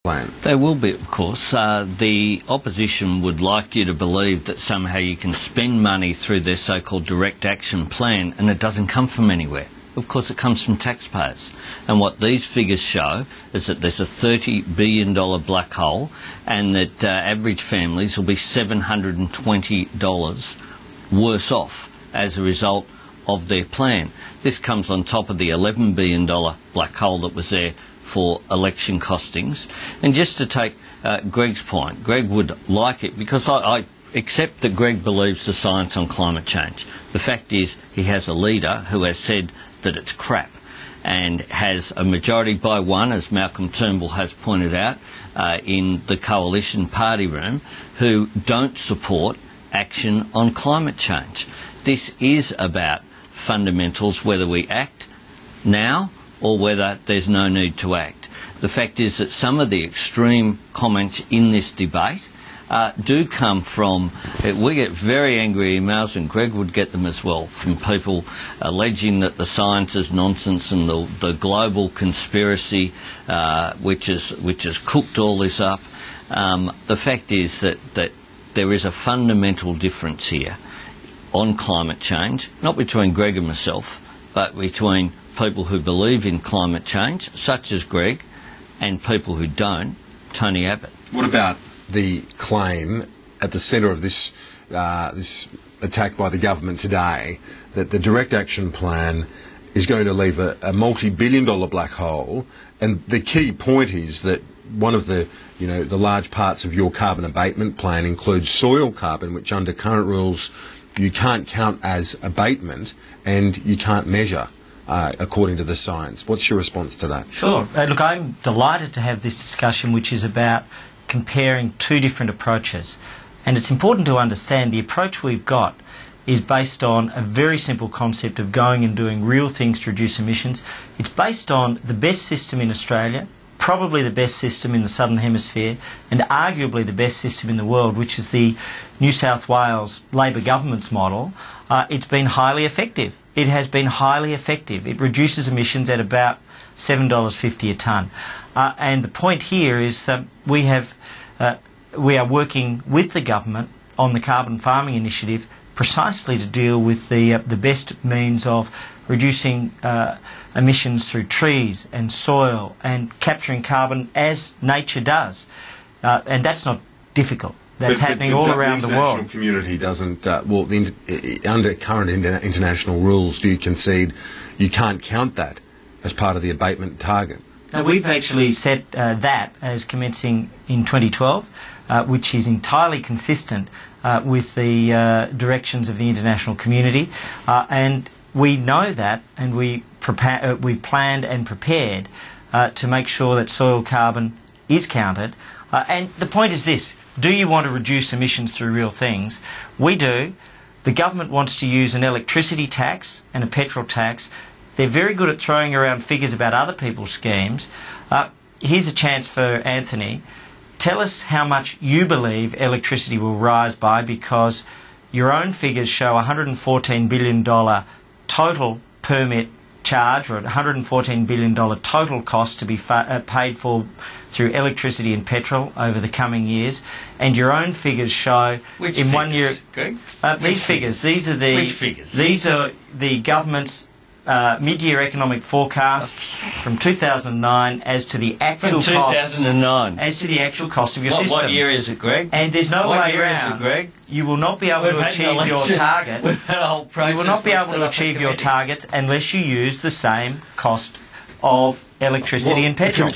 plan? There will be, of course. The opposition would like you to believe that somehow you can spend money through their so-called direct action plan and it doesn't come from anywhere. Of course, it comes from taxpayers. And what these figures show is that there's a $30 billion black hole and that average families will be $720 worse off as a result of their plan. This comes on top of the $11 billion black hole that was there for election costings. And just to take Greg's point, Greg would like it because I accept that Greg believes the science on climate change. The fact is he has a leader who has said that it's crap and has a majority by one, as Malcolm Turnbull has pointed out, in the coalition party room, who don't support action on climate change. This is about fundamentals, whether we act now or whether there's no need to act. The fact is that some of the extreme comments in this debate do come from, we get very angry emails, and Greg would get them as well, from people alleging that the science is nonsense and the global conspiracy which has cooked all this up. The fact is that there is a fundamental difference here on climate change, not between Greg and myself, but between people who believe in climate change, such as Greg, and people who don't, Tony Abbott. What about the claim at the centre of this this attack by the government today that the direct action plan is going to leave a multi-billion-dollar black hole, and the key point is that one of the the large parts of your carbon abatement plan includes soil carbon, which under current rules you can't count as abatement and you can't measure according to the science. What's your response to that? Sure. Look, I'm delighted to have this discussion, which is about comparing two different approaches. And it's important to understand the approach we've got is based on a very simple concept of going and doing real things to reduce emissions. It's based on the best system in Australia, probably the best system in the Southern Hemisphere, and arguably the best system in the world, which is the New South Wales Labor government's model. It's been highly effective. It has been highly effective. It reduces emissions at about $7.50 a tonne. And the point here is we are working with the government on the carbon farming initiative precisely to deal with the best means of reducing emissions through trees and soil and capturing carbon as nature does. And that's not difficult. That's happening all around the world. The international community doesn't, under current international rules, do you concede you can't count that as part of the abatement target? Now, we've actually set that as commencing in 2012, which is entirely consistent with the directions of the international community. And we know that, and we planned and prepared to make sure that soil carbon is counted. And the point is this: do you want to reduce emissions through real things? We do. The government wants to use an electricity tax and a petrol tax. They're very good at throwing around figures about other people's schemes. Here's a chance for Anthony. Tell us how much you believe electricity will rise by, because your own figures show a $114 billion total permit charge, or a $114 billion total cost to be paid for through electricity and petrol over the coming years, and your own figures show Which in figures, 1 year. Greg? These figures. These are the. Which figures? These are the government's mid-year economic forecast from 2009 as to the actual From 2009. as to the actual cost of your system. What year is it, Greg? And there's no What way year around. is it, Greg? You will not be able to achieve your targets. We've had a whole process. You will not be able to set up achieve a your committee. targets unless you use the same cost of electricity and petrol.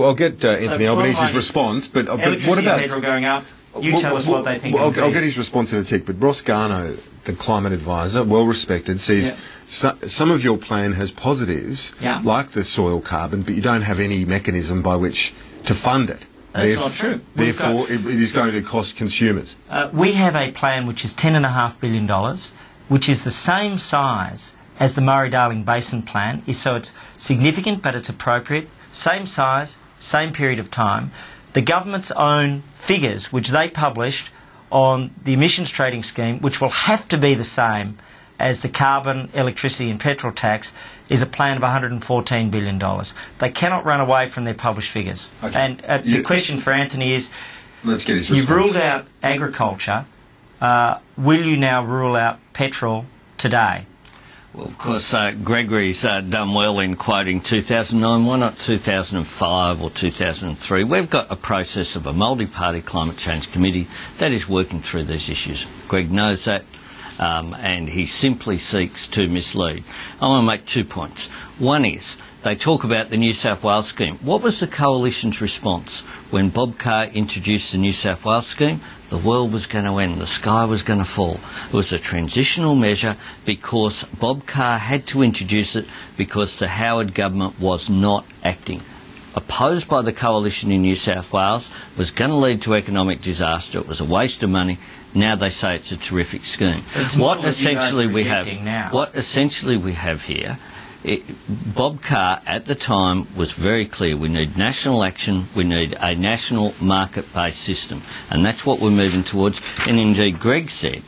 I'll get Anthony So, Albanese's response, but Electricity what about... and petrol going up? You tell us what they think. I'll get his response in a tick, but Ross Garno, the climate advisor, well respected, says some of your plan has positives, like the soil carbon, but you don't have any mechanism by which to fund it. That's not true. Therefore, it is going to cost consumers. We have a plan which is $10.5 billion, which is the same size as the Murray-Darling Basin plan. So it's significant, but it's appropriate. Same size, same period of time. The government's own figures, which they published on the emissions trading scheme, which will have to be the same as the carbon, electricity and petrol tax is a plan of $114 billion. They cannot run away from their published figures. Okay. And the question for Anthony is, let's get his you've response. ruled out agriculture. Will you now rule out petrol today? Well, of course, Gregory's done well in quoting 2009. Why not 2005 or 2003? We've got a process of a multi-party climate change committee that is working through these issues. Greg knows that, and he simply seeks to mislead. I want to make 2 points. One is, they talk about the New South Wales scheme. What was the Coalition's response when Bob Carr introduced the New South Wales scheme? The world was going to end, the sky was going to fall. It was a transitional measure because Bob Carr had to introduce it because the Howard government was not acting. Opposed by the Coalition in New South Wales, was going to lead to economic disaster. It was a waste of money. Now they say it's a terrific scheme. What essentially we have here, Bob Carr at the time was very clear. We need national action. We need a national market-based system, and that's what we're moving towards. And indeed, Greg said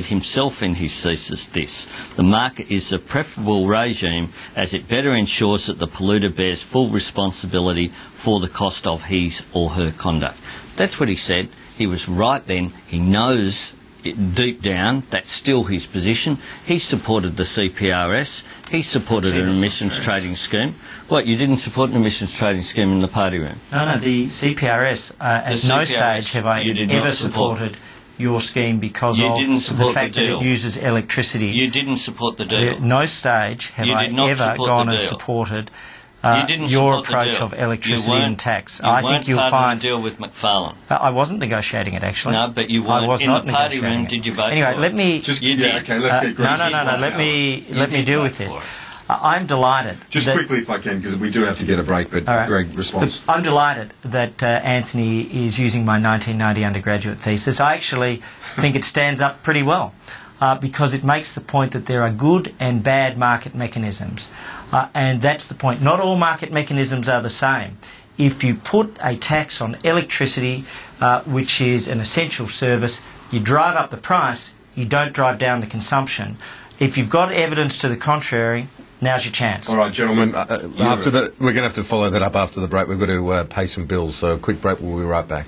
himself in his thesis this: the market is the preferable regime as it better ensures that the polluter bears full responsibility for the cost of his or her conduct. That's what he said. He was right then. He knows deep down that's still his position. He supported the CPRS. He supported an emissions trading scheme. What, you didn't support an emissions trading scheme in the party room? No, the CPRS, at no stage have I ever supported your scheme because of the fact that it uses electricity. You didn't support the deal. At no stage have I ever gone and supported your approach of electricity and tax. I think you'll find a deal with McFarlane. I wasn't negotiating it, actually. No, but you weren't. I was in not the party negotiating room. it. Did you vote? Anyway, for let me. Just, you did. Okay, let's get Greg's response. Let me deal with this. I'm delighted. Just quickly, if I can, because we do have to get a break. But right. Greg, response. I'm delighted that Anthony is using my 1990 undergraduate thesis. I actually think it stands up pretty well. Because it makes the point that there are good and bad market mechanisms. And that's the point. Not all market mechanisms are the same. If you put a tax on electricity, which is an essential service, you drive up the price, you don't drive down the consumption. If you've got evidence to the contrary, now's your chance. All right, gentlemen, we're going to have to follow that up after the break. We've got to pay some bills, so a quick break. We'll be right back.